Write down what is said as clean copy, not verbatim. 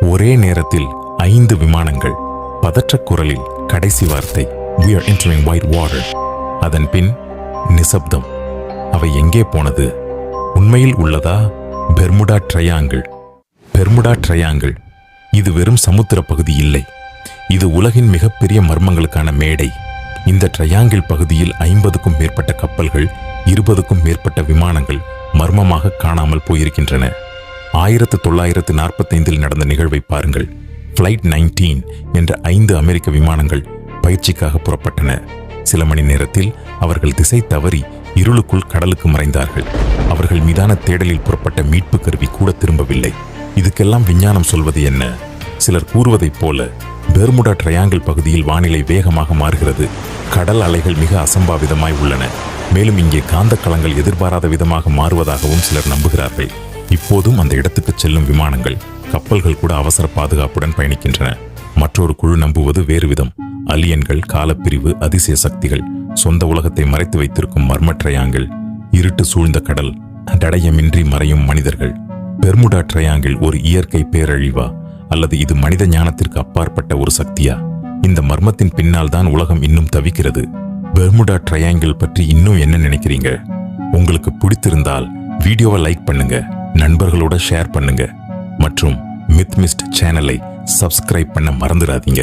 ஒரே நேரத்தில் 5 விமானங்கள். பதற்ற குரலில் கடைசி வார்த்தை, "We are entering white water." அதன் பின் நிசப்தம். அவை எங்கே போனது? உண்மையில் உள்ளதா? Bermuda triangle. பெர்முடா ட்ரையாங்கிள் இது வெறும் சமுத்திர பகுதி இல்லை. இது உலகின் மிகப்பெரிய மர்மங்களுக்கான மேடை. இந்த ட்ரையாங்கிள் பகுதியில் 50க்கும் மேற்பட்ட கப்பல்கள், 20க்கும் மேற்பட்ட விமானங்கள் மர்மமாக காணாமல் போயிருக்கின்றன. 1945 நடந்த நிகழ்வை பாருங்கள். ஃப்ளைட் 19 என்ற 5 அமெரிக்க விமானங்கள் பயிற்சிக்காக புறப்பட்டன. சில மணி நேரத்தில் அவர்கள் திசை தவறி இருளுக்குள் கடலுக்கு மறைந்தார்கள். அவர்கள் மீதான தேடலில் புறப்பட்ட மீட்பு கருவி கூட திரும்பவில்லை. இதுக்கெல்லாம் விஞ்ஞானம் சொல்வது என்ன? சிலர் கூறுவதைப் போல பெர்முடா ட்ரையாங்கிள் பகுதியில் வானிலை வேகமாக மாறுகிறது. கடல் அலைகள் மிக அசம்பாவிதமாய் உள்ளன. மேலும் இங்கே காந்த களங்கள் எதிர்பாராத விதமாக மாறுவதாகவும் சிலர் நம்புகிறார்கள். இப்போதும் அந்த இடத்துக்கு செல்லும் விமானங்கள், கப்பல்கள் கூட அவசர பாதுகாப்புடன் பயணிக்கின்றன. மற்றொரு குழு நம்புவது வேறு விதம். அலியன்கள், காலப்பிரிவு, அதிசய சக்திகள், சொந்த உலகத்தை மறைத்து வைத்திருக்கும் மர்ம ட்ரையாங்கிள், இருட்டு சூழ்ந்த கடல், தடயமின்றி மறையும் மனிதர்கள். பெர்முடா ட்ரையாங்கிள் ஒரு இயற்கை பேரழிவா, அல்லது இது மனித ஞானத்திற்கு அப்பாற்பட்ட ஒரு சக்தியா? இந்த மர்மத்தின் பின்னால் தான் உலகம் இன்னும் தவிக்கிறது. பெர்முடா ட்ரையாங்கிள் பற்றி இன்னும் என்ன நினைக்கிறீங்க? உங்களுக்கு பிடித்திருந்தால் வீடியோவை லைக் பண்ணுங்க, நண்பர்களோட ஷேர் பண்ணுங்க, மற்றும் மித்மிஸ்ட் சேனலை சப்ஸ்கிரைப் பண்ண மறந்துடாதீங்க.